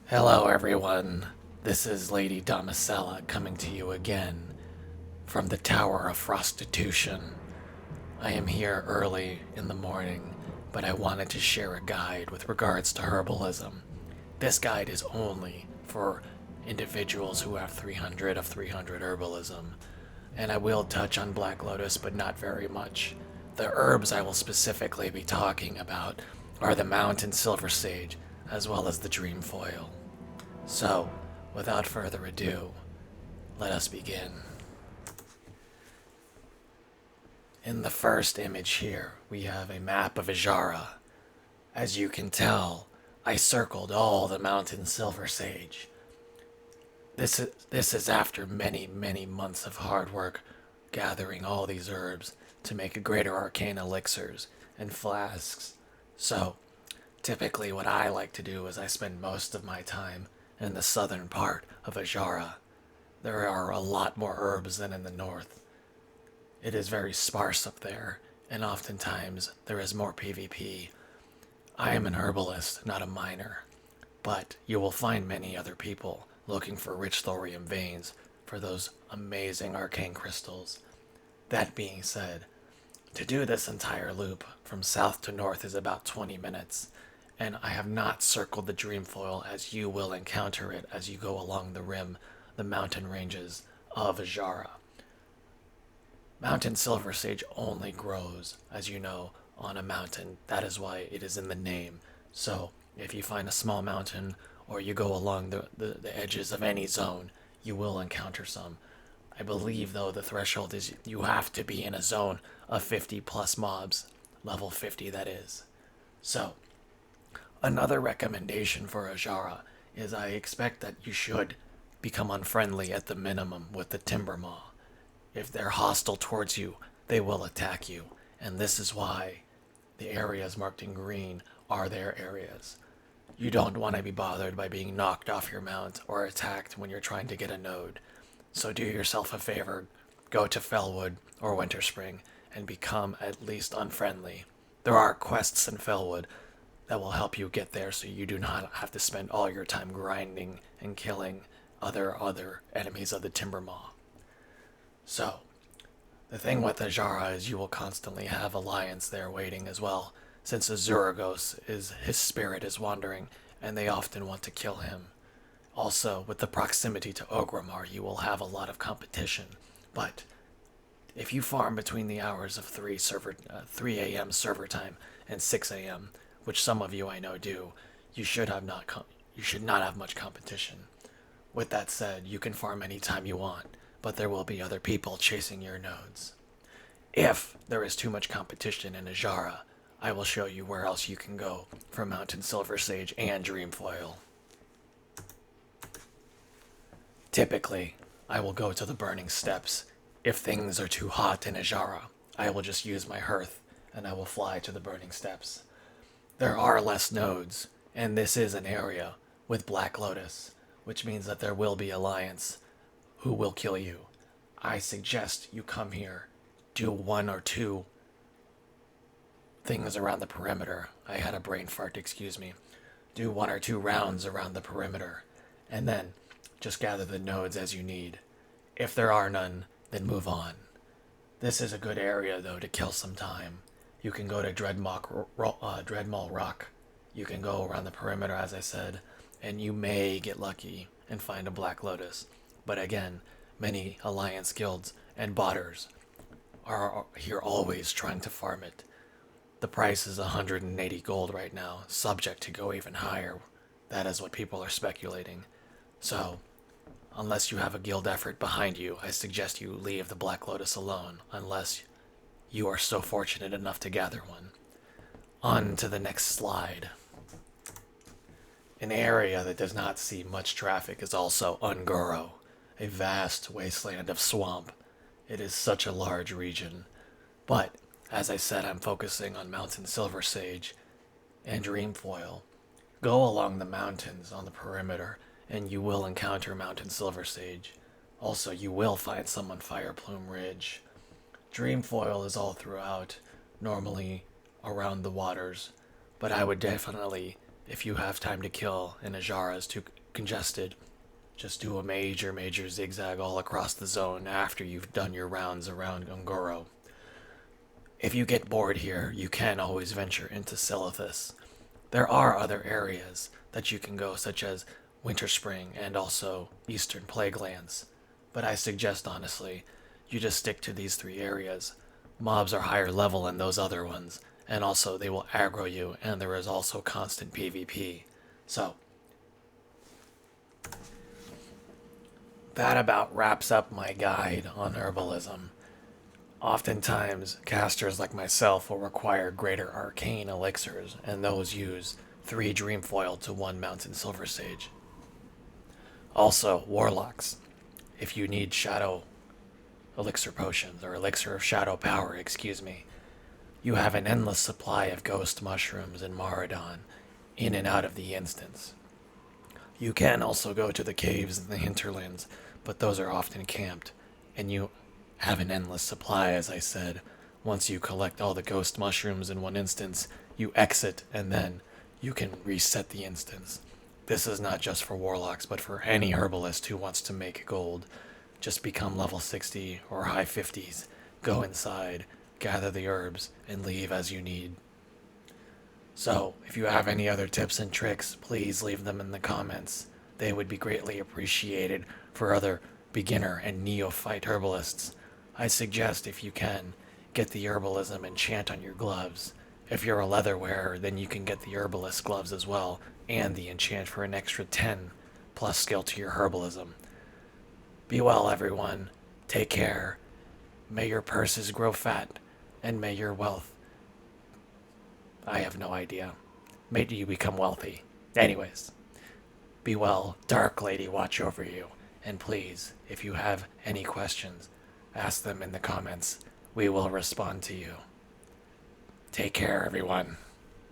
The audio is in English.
Hello, everyone. This is Lady Domicella coming to you again from the Tower of Prostitution. I am here early in the morning, but I wanted to share a guide with regards to herbalism. This guide is only for individuals who have 300 of 300 herbalism, and I will touch on Black Lotus, but not very much. The herbs I will specifically be talking about are the Mountain Silversage as well as the Dreamfoil. So, without further ado, let us begin. In the first image here, we have a map of Azshara. As you can tell, I circled all the Mountain Silversage. This is after many months of hard work gathering all these herbs to make a greater arcane elixirs and flasks. So, typically what I like to do is I spend most of my time in the southern part of Azshara. There are a lot more herbs than in the north. It is very sparse up there, and oftentimes there is more PvP. I am an herbalist, not a miner, but you will find many other people looking for rich thorium veins for those amazing arcane crystals. That being said, to do this entire loop from south to north is about 20 minutes, and I have not circled the Dreamfoil as you will encounter it as you go along the rim, the mountain ranges of Azshara. Mountain Silversage only grows, as you know, on a mountain. That is why it is in the name. So, if you find a small mountain or you go along the edges of any zone, you will encounter some. I believe, though, the threshold is you have to be in a zone of 50 plus mobs. Level 50, that is. So, another recommendation for Azshara is I expect that you should become unfriendly at the minimum with the Timber Maw. If they're hostile towards you, they will attack you, and this is why the areas marked in green are their areas. You don't want to be bothered by being knocked off your mount or attacked when you're trying to get a node. So do yourself a favor, go to Fellwood or Winterspring and become at least unfriendly. There are quests in Fellwood that will help you get there so you do not have to spend all your time grinding and killing other enemies of the Timber Maw. So, the thing with Azshara is you will constantly have alliance there waiting as well, since Azuragos his spirit is wandering, and they often want to kill him. Also, with the proximity to Ogrimmar, you will have a lot of competition, but if you farm between the hours of 3 a.m. server time and 6 a.m., which some of you I know do, you should not have much competition. With that said, you can farm anytime you want, but there will be other people chasing your nodes. If there is too much competition in Azshara, I will show you where else you can go for Mountain Silversage and Dreamfoil. Typically, I will go to the Burning Steppes. If things are too hot in Azshara, I will just use my hearth and I will fly to the Burning Steppes. There are less nodes, and this is an area with Black Lotus, which means that there will be alliance who will kill you. I suggest you come here, do 1 or 2 things around the perimeter. I had a brain fart, excuse me. Do 1 or 2 rounds around the perimeter, and then just gather the nodes as you need. If there are none, then move on. This is a good area, though, to kill some time. You can go to Dreadmaw Rock. You can go around the perimeter, as I said, and you may get lucky and find a Black Lotus. But again, many alliance guilds and botters are here always trying to farm it. The price is 180 gold right now, subject to go even higher. That is what people are speculating. So, unless you have a guild effort behind you, I suggest you leave the Black Lotus alone, unless you are so fortunate enough to gather one. On to the next slide. An area that does not see much traffic is also Ungaro, a vast wasteland of swamp. It is such a large region. But, as I said, I'm focusing on Mountain Silversage and Dreamfoil. Go along the mountains on the perimeter, and you will encounter Mountain Silversage. Also, you will find some on Fireplume Ridge. Dreamfoil is all throughout, normally around the waters, but I would definitely if you have time to kill and Azshara is too congested, just do a major zigzag all across the zone after you've done your rounds around Ungaro. If you get bored here, you can always venture into Silithus. There are other areas that you can go, such as Winter Spring and also Eastern Plaguelands, but I suggest honestly, you just stick to these three areas. Mobs are higher level in those other ones, and also they will aggro you, and there is also constant PvP. So, that about wraps up my guide on herbalism. Oftentimes, casters like myself will require greater arcane elixirs, and those use 3 Dreamfoil to 1 Mountain Silversage. Also, warlocks. If you need shadow elixir potions, or elixir of shadow power, excuse me, you have an endless supply of ghost mushrooms and Maradon in and out of the instance. You can also go to the caves in the hinterlands, but those are often camped, and you have an endless supply, as I said. Once you collect all the ghost mushrooms in one instance, you exit, and then you can reset the instance. This is not just for warlocks, but for any herbalist who wants to make gold. Just become level 60 or high 50s, go inside, gather the herbs, and leave as you need. So, if you have any other tips and tricks, please leave them in the comments. They would be greatly appreciated for other beginner and neophyte herbalists. I suggest, if you can, get the herbalism enchant on your gloves. If you're a leather wearer, then you can get the herbalist gloves as well, and the enchant for an extra 10 plus skill to your herbalism. Be well, everyone. Take care. May your purses grow fat, and may your wealth... I have no idea. May you become wealthy. Anyways, be well. Dark Lady watch over you. And please, if you have any questions, ask them in the comments. We will respond to you. Take care, everyone.